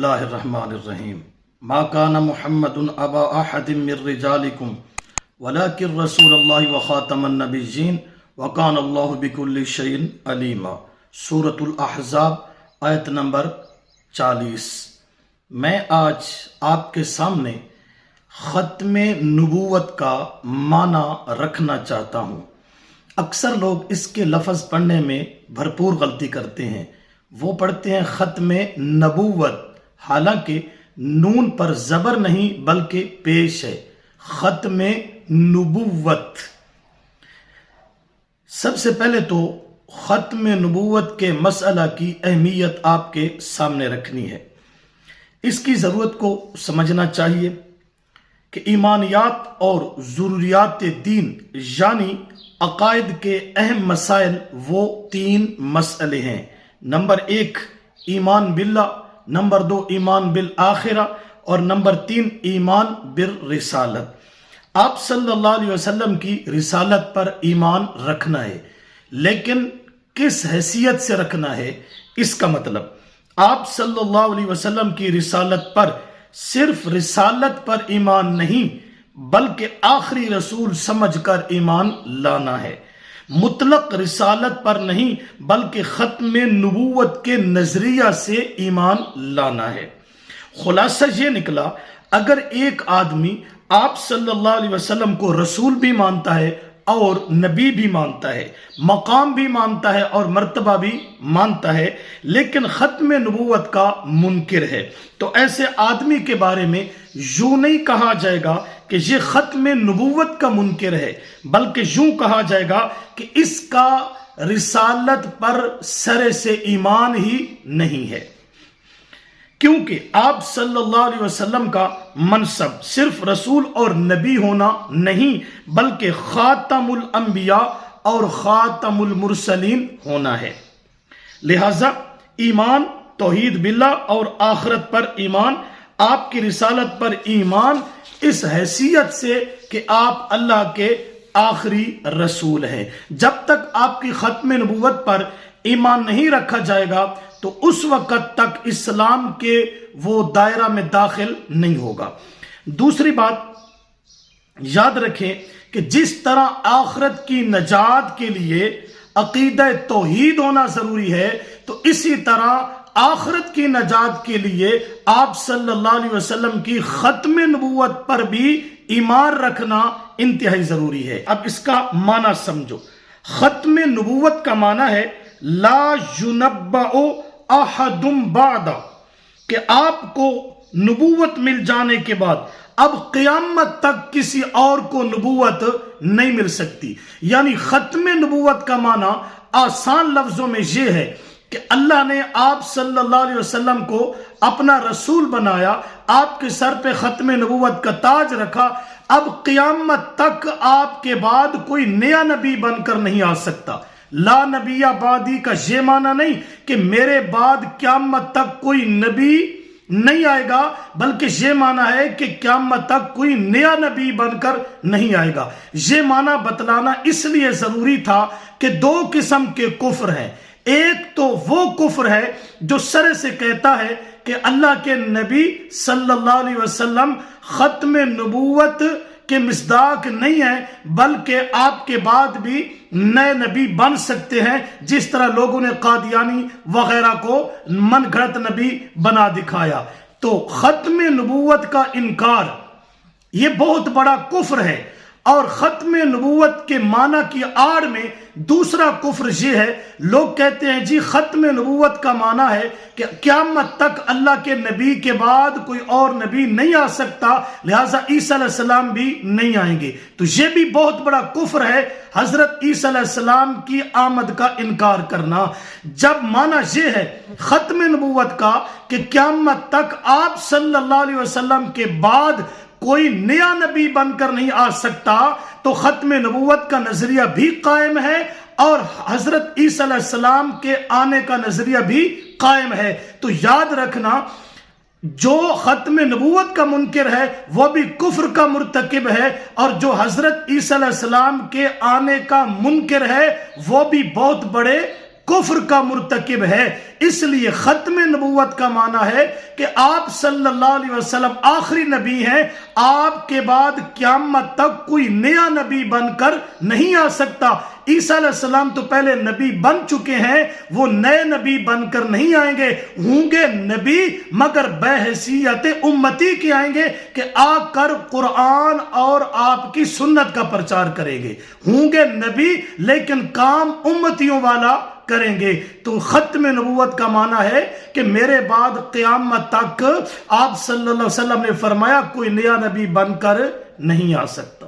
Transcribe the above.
الله الرحمن الرحيم ما كان محمد أبا أحد من رجالكم ولكن رسول الله وخاتم النبيين وكان الله بكل شيء عليما۔ سورة الاحزاب آیت نمبر 40۔ میں آج آپ کے سامنے ختم نبوت کا معنی رکھنا چاہتا ہوں۔ اکثر لوگ اس کے لفظ پڑھنے میں بھرپور غلطی کرتے ہیں۔ وہ پڑھتے ہیں ختم نبوت، حالانکہ نون پر زبر نہیں بلکہ پیش ہے، ختم نبوت۔ سب سے پہلے تو ختم نبوت کے مسئلہ کی اہمیت آپ کے سامنے رکھنی ہے۔ اس کی ضرورت کو سمجھنا چاہیے کہ ایمانیات اور ضروریات دین یعنی عقائد کے اہم مسائل وہ 3 مسئلے ہیں۔ نمبر 1 ایمان باللہ، نمبر 2 ایمان بالآخرہ، اور نمبر 3 ایمان بالرسالت۔ آپ صلی اللہ علیہ وسلم کی رسالت پر ایمان رکھنا ہے، لیکن کس حیثیت سے رکھنا ہے؟ اس کا مطلب آپ صلی اللہ علیہ وسلم کی رسالت پر صرف رسالت پر ایمان نہیں بلکہ آخری رسول سمجھ کر ایمان لانا ہے۔ مطلق رسالت پر نہیں بلکہ ختم نبوت کے نظریہ سے ایمان لانا ہے۔ خلاصہ یہ نکلا، اگر ایک آدمی آپ صلی اللہ علیہ وسلم کو رسول بھی مانتا ہے اور نبی بھی مانتا ہے، مقام بھی مانتا ہے اور مرتبہ بھی مانتا ہے، لیکن ختم نبوت کا منکر ہے، تو ایسے آدمی کے بارے میں یوں نہیں کہا جائے گا کہ یہ ختم نبوت کا منکر ہے، بلکہ یوں کہا جائے گا کہ اس کا رسالت پر سرے سے ایمان ہی نہیں ہے، کیونکہ آپ صلی اللہ علیہ وسلم کا منصب صرف رسول اور نبی ہونا نہیں بلکہ خاتم الانبیاء اور خاتم المرسلین ہونا ہے۔ لہذا ایمان، توحید باللہ اور آخرت پر ایمان، آپ کی رسالت پر ایمان اس حیثیت سے کہ آپ اللہ کے آخری رسول ہیں۔ جب تک آپ کی ختم نبوت پر ایمان نہیں رکھا جائے گا تو اس وقت تک اسلام کے وہ دائرہ میں داخل نہیں ہوگا۔ دوسری بات یاد رکھیں کہ جس طرح آخرت کی نجات کے لیے عقیدہ توحید ہونا ضروری ہے، تو اسی طرح آخرت کی نجات کے لیے آپ صلی اللہ علیہ وسلم کی ختم نبوت پر بھی ایمان رکھنا انتہائی ضروری ہے۔ اب اس کا معنی سمجھو۔ ختم نبوت کا معنی ہے لا ينبأ احد بعد، کہ آپ کو نبوت مل جانے کے بعد اب قیامت تک کسی اور کو نبوت نہیں مل سکتی۔ یعنی ختم نبوت کا معنی آسان لفظوں میں یہ ہے کہ اللہ نے آپ صلی اللہ علیہ وسلم کو اپنا رسول بنایا، آپ کے سر پہ ختم نبوت کا تاج رکھا، اب قیامت تک آپ کے بعد کوئی نیا نبی بن کر نہیں آ سکتا۔ لا نبی بعدی کا یہ معنی نہیں کہ میرے بعد قیامت تک کوئی نبی نہیں آئے گا، بلکہ یہ معنی ہے کہ قیامت تک کوئی نیا نبی بن کر نہیں آئے گا۔ یہ معنی بتلانا اس لیے ضروری تھا کہ 2 قسم کے کفر ہیں۔ ایک تو وہ کفر ہے جو سرے سے کہتا ہے کہ اللہ کے نبی صلی اللہ علیہ وسلم ختم نبوت کے مصداق نہیں ہے، بلکہ آپ کے بعد بھی نئے نبی بن سکتے ہیں، جس طرح لوگوں نے قادیانی وغیرہ کو من گھڑت نبی بنا دکھایا۔ تو ختم نبوت کا انکار یہ بہت بڑا کفر ہے، اور ختم نبوت کے معنی کی آڑ میں دوسرا کفر یہ ہے، لوگ کہتے ہیں جی ختم نبوت کا معنی ہے کہ قیامت تک اللہ کے نبی کے بعد کوئی اور نبی نہیں آ سکتا، لہٰذا عیسیٰ علیہ السلام بھی نہیں آئیں گے۔ تو یہ بھی بہت بڑا کفر ہے، حضرت عیسیٰ علیہ السلام کی آمد کا انکار کرنا۔ جب معنی یہ ہے ختم نبوت کا کہ قیامت تک آپ صلی اللہ علیہ وسلم کے بعد کوئی نیا نبی بن کر نہیں آ سکتا، تو ختم نبوت کا نظریہ بھی قائم ہے اور حضرت عیسیٰ علیہ السلام کے آنے کا نظریہ بھی قائم ہے۔ تو یاد رکھنا، جو ختم نبوت کا منکر ہے وہ بھی کفر کا مرتکب ہے، اور جو حضرت عیسیٰ علیہ السلام کے آنے کا منکر ہے وہ بھی بہت بڑے کفر کا مرتکب ہے۔ اس لیے ختم نبوت کا معنی ہے کہ آپ صلی اللہ علیہ وسلم آخری نبی ہیں، آپ کے بعد قیامت تک کوئی نیا نبی بن کر نہیں آ سکتا۔ عیسیٰ علیہ السلام تو پہلے نبی بن چکے ہیں، وہ نئے نبی بن کر نہیں آئیں گے، ہوں گے نبی مگر بحیثیت امتی کے آئیں گے کہ آ کر قرآن اور آپ کی سنت کا پرچار کریں گے، ہوں گے نبی لیکن کام امتیوں والا کریں گے۔ تو ختم نبوت کا معنی ہے کہ میرے بعد قیامت تک آپ صلی اللہ علیہ وسلم نے فرمایا کوئی نیا نبی بن کر نہیں آ سکتا۔